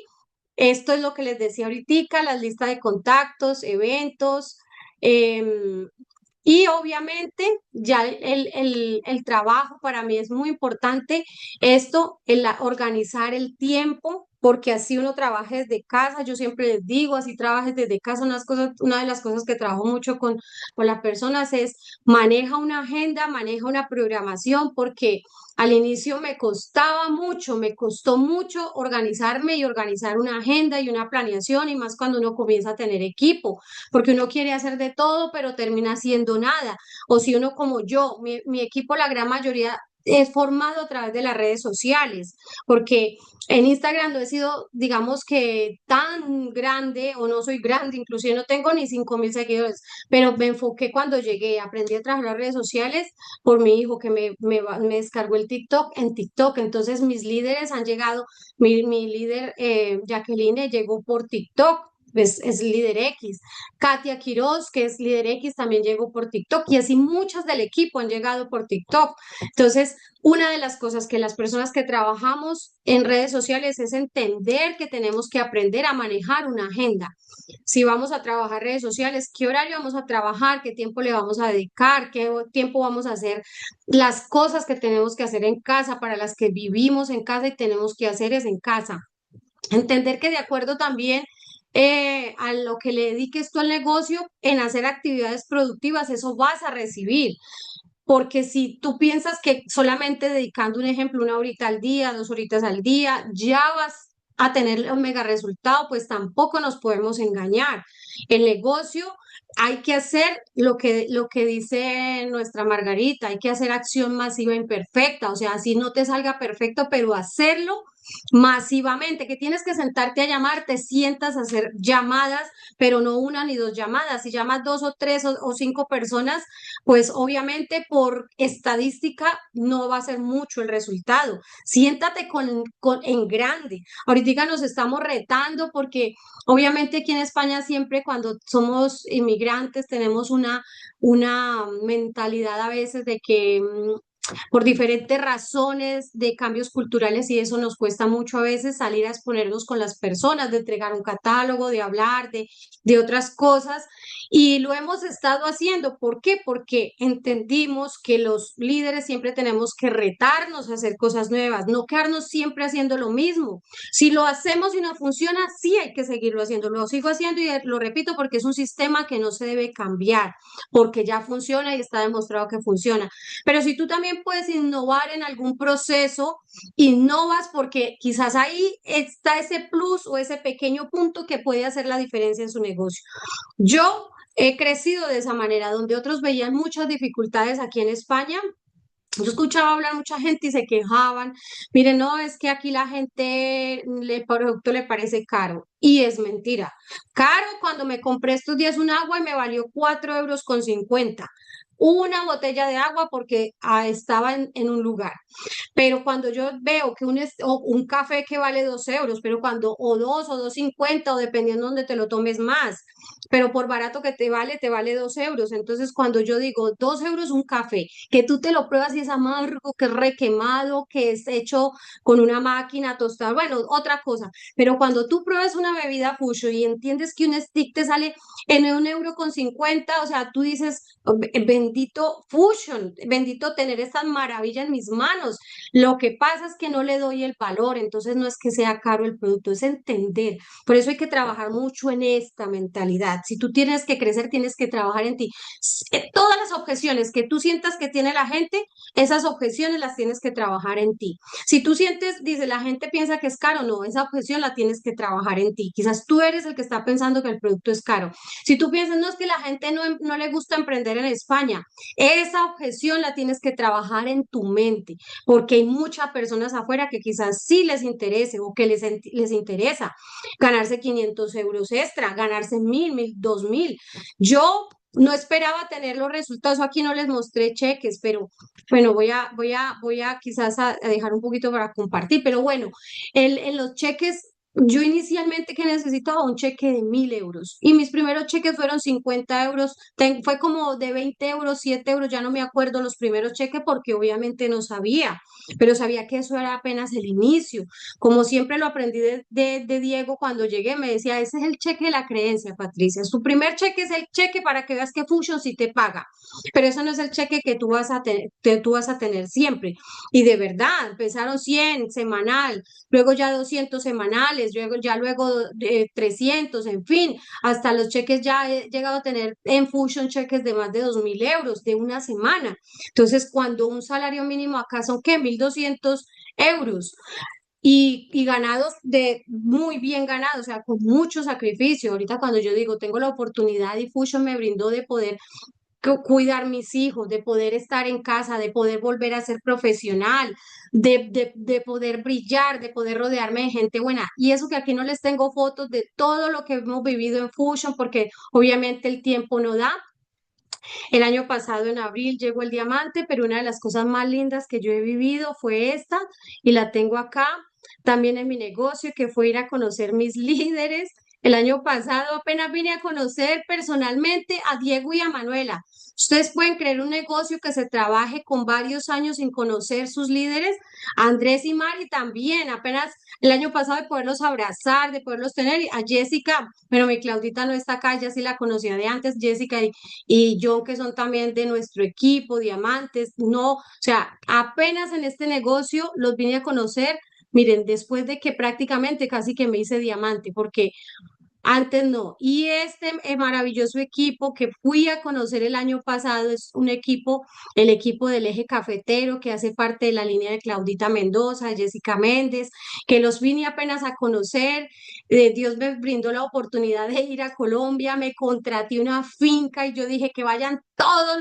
esto es lo que les decía ahorita, las listas de contactos, eventos, em, y obviamente ya el trabajo para mí es muy importante, esto, organizar el tiempo, porque así uno trabaja desde casa, yo siempre les digo, así trabajes desde casa, una de las cosas que trabajo mucho con las personas es maneja una agenda, maneja una programación, porque al inicio me costaba mucho, me costó mucho organizarme y organizar una agenda y una planeación, y más cuando uno comienza a tener equipo porque uno quiere hacer de todo, pero termina haciendo nada. O si uno como yo, mi equipo, la gran mayoría es formado a través de las redes sociales, porque en Instagram no he sido, digamos que tan grande o no soy grande, inclusive no tengo ni 5.000 seguidores, pero me enfoqué cuando llegué, aprendí a trabajar las redes sociales por mi hijo que me descargó el TikTok en TikTok, entonces mis líderes han llegado, mi líder Jacqueline llegó por TikTok. Es líder X. Katia Quiroz, que es líder X, también llegó por TikTok y así muchas del equipo han llegado por TikTok. Entonces, una de las cosas que las personas que trabajamos en redes sociales es entender que tenemos que aprender a manejar una agenda. Si vamos a trabajar redes sociales, ¿qué horario vamos a trabajar? ¿Qué tiempo le vamos a dedicar? ¿Qué tiempo vamos a hacer? Las cosas que tenemos que hacer en casa, para las que vivimos en casa y tenemos que hacer es en casa. Entender que de acuerdo también a lo que le dediques tú al negocio, en hacer actividades productivas, eso vas a recibir. Porque si tú piensas que solamente dedicando un ejemplo, 1 horita al día, 2 horitas al día, ya vas a tener un mega resultado, pues tampoco nos podemos engañar. El negocio hay que hacer lo que dice nuestra Margarita, hay que hacer acción masiva imperfecta, o sea, así no te salga perfecto, pero hacerlo masivamente, que tienes que sentarte a llamar, te sientas a hacer llamadas, pero no una ni dos llamadas, si llamas dos o tres o 5 personas, pues obviamente por estadística no va a ser mucho el resultado. Siéntate en grande. Ahorita nos estamos retando porque obviamente aquí en España siempre cuando somos inmigrantes tenemos una mentalidad a veces de que por diferentes razones de cambios culturales y eso nos cuesta mucho a veces salir a exponernos con las personas, de entregar un catálogo, de hablar de otras cosas Y lo hemos estado haciendo. ¿Por qué? Porque entendimos que los líderes siempre tenemos que retarnos a hacer cosas nuevas, no quedarnos siempre haciendo lo mismo. Si lo hacemos y no funciona, sí hay que seguirlo haciendo. Lo sigo haciendo y lo repito porque es un sistema que no se debe cambiar, porque ya funciona y está demostrado que funciona. Pero si tú también puedes innovar en algún proceso, innovas porque quizás ahí está ese plus o ese pequeño punto que puede hacer la diferencia en su negocio. Yo he crecido de esa manera, donde otros veían muchas dificultades aquí en España. Yo escuchaba hablar mucha gente y se quejaban. Miren, no, es que aquí la gente, el producto le parece caro. Y es mentira. Caro cuando me compré estos días un agua y me valió 4,50 € una botella de agua porque estaba en un lugar. Pero cuando yo veo que o un café que vale 2 €, pero cuando o 2 o 2,50 o dependiendo donde te lo tomes más, pero por barato que te vale 2 €. Entonces cuando yo digo 2 € un café, que tú te lo pruebas y es amargo, que es requemado, que es hecho con una máquina tostada, bueno, otra cosa. Pero cuando tú pruebas una bebida Fusion y entiendes que un stick te sale en 1,50 € o sea, tú dices, "Oh, bendito Fusion, bendito tener esta maravilla en mis manos". Lo que pasa es que no le doy el valor, entonces no es que sea caro el producto, es entender. Por eso hay que trabajar mucho en esta mentalidad. Si tú tienes que crecer, tienes que trabajar en ti. Todas las objeciones que tú sientas que tiene la gente, esas objeciones las tienes que trabajar en ti. Si tú sientes, dice, la gente piensa que es caro, no, esa objeción la tienes que trabajar en ti. Quizás tú eres el que está pensando que el producto es caro. Si tú piensas, no, es que la gente no le gusta emprender en España, esa objeción la tienes que trabajar en tu mente porque hay muchas personas afuera que quizás sí les interese o que les interesa ganarse 500 € extra, ganarse 1,000, 1,000, 2,000. Yo no esperaba tener los resultados, aquí no les mostré cheques, pero bueno, voy a quizás a dejar un poquito para compartir, pero bueno, en los cheques yo inicialmente que necesitaba un cheque de 1,000 € y mis primeros cheques fueron 50 €, fue como de 20 €, 7 €, ya no me acuerdo los primeros cheques porque obviamente no sabía, pero sabía que eso era apenas el inicio. Como siempre lo aprendí de Diego cuando llegué, me decía, ese es el cheque de la creencia, Patricia. Tu primer cheque es el cheque para que veas que Fusion sí te paga, pero eso no es el cheque que tú vas a tener, que tú vas a tener siempre. Y de verdad, empezaron 100 semanal, luego ya 200 semanales, luego 300, en fin, hasta los cheques ya he llegado a tener en Fusion cheques de más de 2,000 € de una semana. Entonces, cuando un salario mínimo acá son, ¿qué? 1,200 € y ganados de muy bien ganados, o sea, con mucho sacrificio. Ahorita cuando yo digo, tengo la oportunidad y Fusion me brindó de poder cuidar mis hijos, de poder estar en casa, de poder volver a ser profesional, de poder brillar, de poder rodearme de gente buena. Y eso que aquí no les tengo fotos de todo lo que hemos vivido en Fusion, porque obviamente el tiempo no da. El año pasado, en abril, llegó el diamante, pero una de las cosas más lindas que yo he vivido fue esta, y la tengo acá, también en mi negocio, que fue ir a conocer mis líderes. El año pasado apenas vine a conocer personalmente a Diego y a Manuela. Ustedes pueden creer un negocio que se trabaje con varios años sin conocer sus líderes. Andrés y Mari también, apenas el año pasado de poderlos abrazar, de poderlos tener. A Jessica, pero mi Claudita no está acá, ya sí la conocía de antes, Jessica y John, que son también de nuestro equipo, diamantes, no, o sea, apenas en este negocio los vine a conocer, miren, después de que prácticamente casi que me hice diamante, porque antes no. Y este maravilloso equipo que fui a conocer el año pasado es un equipo, el equipo del Eje Cafetero, que hace parte de la línea de Claudita Mendoza, de Jessica Méndez, que los vine apenas a conocer. Dios me brindó la oportunidad de ir a Colombia, me contraté una finca y yo dije que vayan todos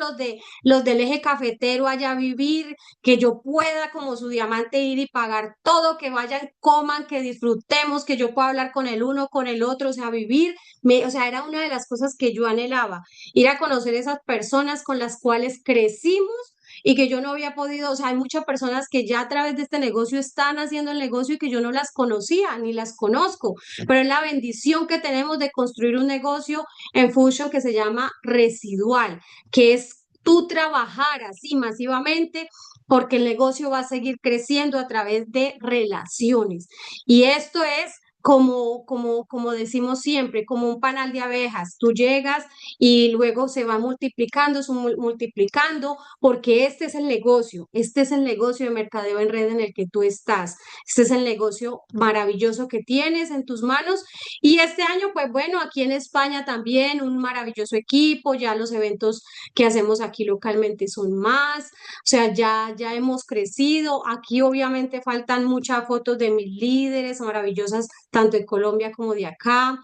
los del Eje Cafetero allá a vivir, que yo pueda como su diamante ir y pagar todo, que vayan, coman, que disfrutemos, que yo pueda hablar con el uno, con el otro, o sea, vivir, o sea, era una de las cosas que yo anhelaba, ir a conocer esas personas con las cuales crecimos y que yo no había podido, o sea, hay muchas personas que ya a través de este negocio están haciendo el negocio y que yo no las conocía ni las conozco, pero es la bendición que tenemos de construir un negocio en Fusion que se llama residual, que es tú trabajar así masivamente porque el negocio va a seguir creciendo a través de relaciones. Y esto es como decimos siempre, como un panal de abejas. Tú llegas y luego se va multiplicando, multiplicando, porque este es el negocio de mercadeo en red en el que tú estás. Este es el negocio maravilloso que tienes en tus manos. Y este año, pues bueno, aquí en España también un maravilloso equipo, ya los eventos que hacemos aquí localmente son más, o sea, ya hemos crecido. Aquí obviamente faltan muchas fotos de mis líderes maravillosas, tanto de Colombia como de acá.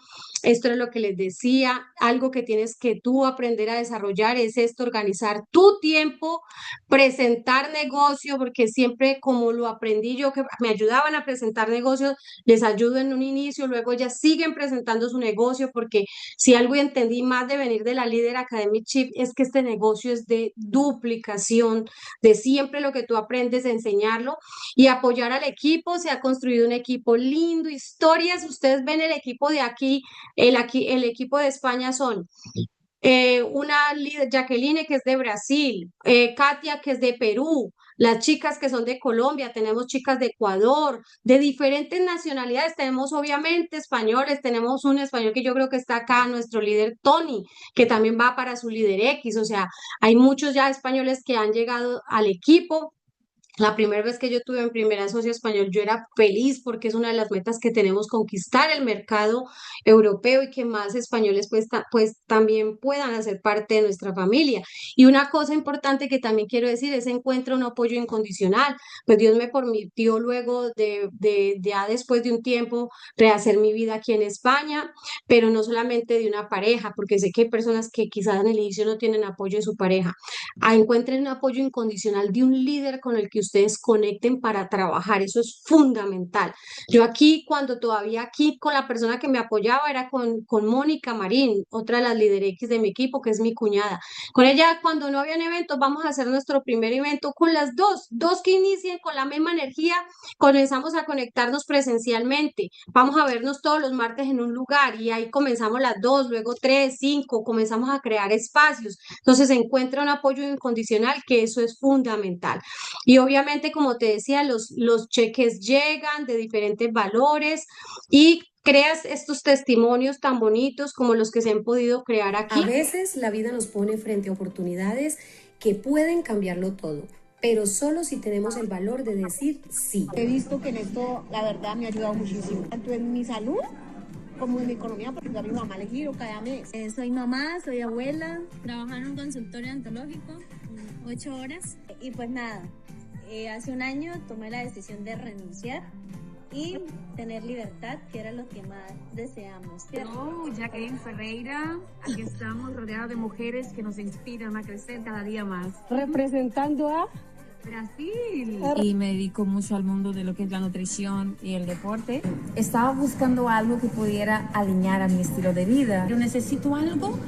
Esto es lo que les decía, algo que tienes que tú aprender a desarrollar es esto, organizar tu tiempo, presentar negocio, porque siempre como lo aprendí yo, que me ayudaban a presentar negocios, les ayudo en un inicio, luego ya siguen presentando su negocio, porque si algo entendí más de venir de la Líder Academy Chip es que este negocio es de duplicación, de siempre lo que tú aprendes, enseñarlo y apoyar al equipo. Se ha construido un equipo lindo, historias. Ustedes ven el equipo de aquí, el equipo de España son una líder, Jacqueline, que es de Brasil, Katia, que es de Perú, las chicas que son de Colombia, tenemos chicas de Ecuador, de diferentes nacionalidades, tenemos obviamente españoles, tenemos un español que yo creo que está acá, nuestro líder Tony, que también va para su líder X, o sea, hay muchos ya españoles que han llegado al equipo. La primera vez que yo tuve en Primera Socio Español, yo era feliz porque es una de las metas que tenemos, conquistar el mercado europeo y que más españoles pues también puedan hacer parte de nuestra familia. Y una cosa importante que también quiero decir es encuentra un apoyo incondicional. Pues Dios me permitió luego ya después de un tiempo rehacer mi vida aquí en España, pero no solamente de una pareja, porque sé que hay personas que quizás en el inicio no tienen apoyo de su pareja. Encuentren un apoyo incondicional de un líder con el que ustedes conecten para trabajar. Eso es fundamental. Yo aquí, cuando todavía aquí con la persona que me apoyaba era con Mónica Marín, otra de las líder X de mi equipo, que es mi cuñada. Con ella, cuando no habían eventos, vamos a hacer nuestro primer evento con las dos que inicien con la misma energía, comenzamos a conectarnos presencialmente. Vamos a vernos todos los martes en un lugar y ahí comenzamos las dos, luego tres, cinco, comenzamos a crear espacios. Entonces se encuentra un apoyo incondicional, que eso es fundamental. Y obviamente, como te decía, los cheques llegan de diferentes valores y creas estos testimonios tan bonitos como los que se han podido crear A aquí. veces la vida nos pone frente a oportunidades que pueden cambiarlo todo, pero solo si tenemos el valor de decir sí. He visto que en esto, la verdad, me ha ayudado muchísimo, tanto en mi salud como en mi economía, porque yo a mi mamá le giro cada mes. Soy mamá, soy abuela, trabajo en un consultorio ontológico, 8 horas. Y pues nada, hace un año tomé la decisión de renunciar y tener libertad, que era lo que más deseamos. Hello, Jacqueline Ferreira. Aquí estamos rodeados de mujeres que nos inspiran a crecer cada día más. Representando a Brasil. Y me dedico mucho al mundo de lo que es la nutrición y el deporte. Estaba buscando algo que pudiera alinear a mi estilo de vida. Yo necesito algo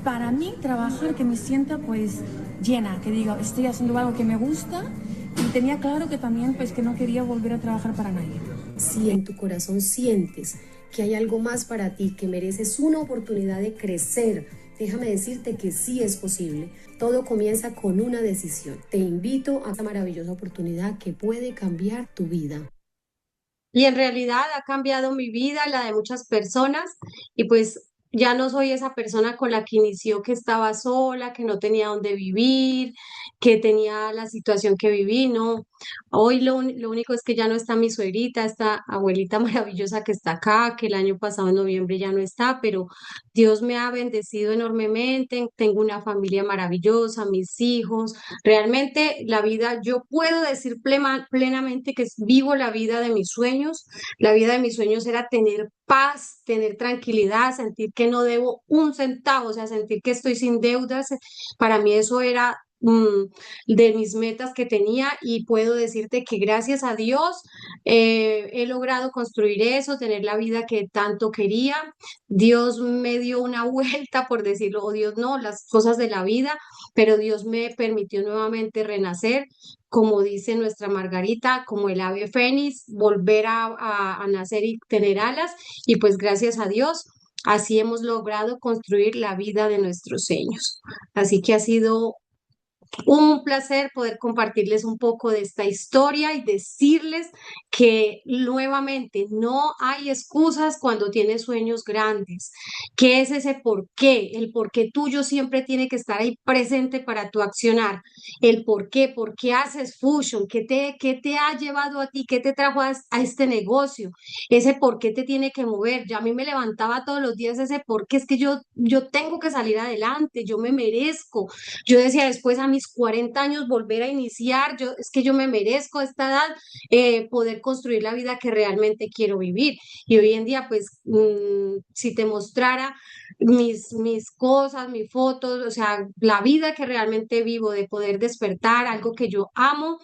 para mí, trabajar, que me sienta pues llena, que diga, estoy haciendo algo que me gusta, y tenía claro que también pues que no quería volver a trabajar para nadie. Si en tu corazón sientes que hay algo más para ti, que mereces una oportunidad de crecer, déjame decirte que sí es posible. Todo comienza con una decisión. Te invito a esta maravillosa oportunidad que puede cambiar tu vida. Y en realidad ha cambiado mi vida, la de muchas personas, y pues ya no soy esa persona con la que inició, que estaba sola, que no tenía dónde vivir, que tenía la situación que viví, no. Hoy lo único es que ya no está mi suegrita, esta abuelita maravillosa que está acá, que el año pasado en noviembre ya no está, pero Dios me ha bendecido enormemente, tengo una familia maravillosa, mis hijos. Realmente la vida, yo puedo decir plenamente que vivo la vida de mis sueños. La vida de mis sueños era tener paz, tener tranquilidad, sentir que no debo un centavo, o sea, sentir que estoy sin deudas. Para mí eso era de mis metas que tenía, y puedo decirte que gracias a Dios he logrado construir eso, tener la vida que tanto quería. Dios me dio una vuelta, por decirlo, o Dios no, las cosas de la vida, pero Dios me permitió nuevamente renacer, como dice nuestra Margarita, como el ave fénix, volver a nacer y tener alas, y pues gracias a Dios, así hemos logrado construir la vida de nuestros sueños. Así que ha sido un placer poder compartirles un poco de esta historia y decirles que nuevamente no hay excusas cuando tienes sueños grandes. ¿Qué es ese por qué? El por qué tuyo siempre tiene que estar ahí presente para tu accionar. El por qué haces Fusion, qué te ha llevado a ti, qué te trajo a este negocio, ese por qué te tiene que mover. Yo a mí me levantaba todos los días ese por qué es que yo tengo que salir adelante, yo me merezco. Yo decía después a mis 40 años volver a iniciar, es que yo me merezco a esta edad poder construir la vida que realmente quiero vivir. Y hoy en día, pues, si te mostrara mis cosas, mis fotos, o sea, la vida que realmente vivo, de poder despertar, algo que yo amo,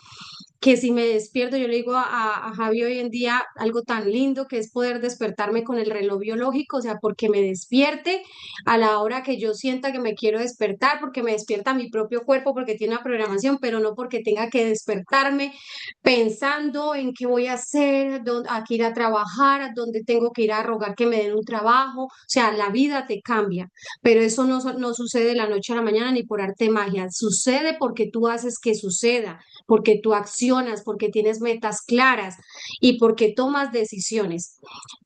que si me despierto, yo le digo a Javi hoy en día algo tan lindo que es poder despertarme con el reloj biológico, o sea, porque me despierte a la hora que yo sienta que me quiero despertar, porque me despierta mi propio cuerpo, porque tiene una programación, pero no porque tenga que despertarme pensando en qué voy a hacer, a qué ir a trabajar, a dónde tengo que ir a rogar que me den un trabajo, o sea, la vida te cambia, pero eso no sucede de la noche a la mañana ni por arte de magia, sucede porque tú haces que suceda, porque tú accionas, porque tienes metas claras y porque tomas decisiones.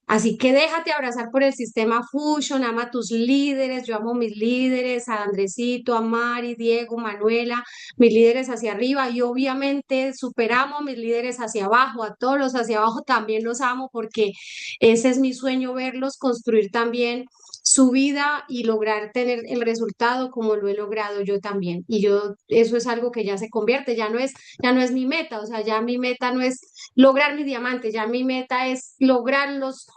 Así que déjate abrazar por el sistema Fusion, ama a tus líderes, yo amo a mis líderes, a Andresito, a Mari, Diego, Manuela, mis líderes hacia arriba y obviamente superamos a mis líderes hacia abajo, a todos los hacia abajo también los amo porque ese es mi sueño, verlos construir también su vida y lograr tener el resultado como lo he logrado yo también. Y yo, eso es algo que ya se convierte, ya no es mi meta, o sea, ya mi meta no es lograr mi diamante, ya mi meta es lograr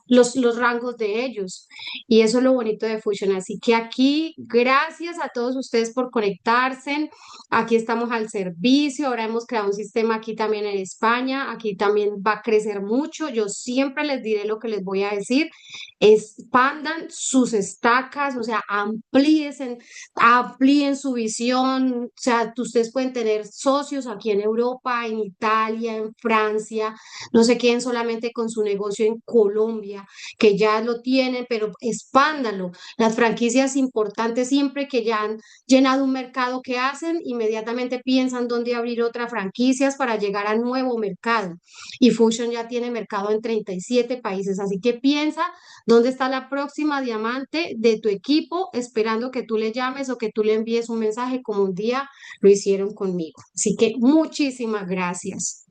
los rangos de ellos. Y eso es lo bonito de Fusion. Así que aquí, gracias a todos ustedes por conectarse. Aquí estamos al servicio. Ahora hemos creado un sistema aquí también en España. Aquí también va a crecer mucho. Yo siempre les diré lo que les voy a decir. Expandan sus estacas, o sea, amplíen su visión. O sea, ustedes pueden tener socios aquí en Europa, en Italia, en Francia. No se queden solamente con su negocio en Colombia, que ya lo tienen, pero expándalo. Las franquicias importantes siempre que ya han llenado un mercado que hacen, inmediatamente piensan dónde abrir otras franquicias para llegar al nuevo mercado. Y Fusion ya tiene mercado en 37 países, así que piensa dónde está la próxima diamante de tu equipo, esperando que tú le llames o que tú le envíes un mensaje como un día lo hicieron conmigo. Así que muchísimas gracias.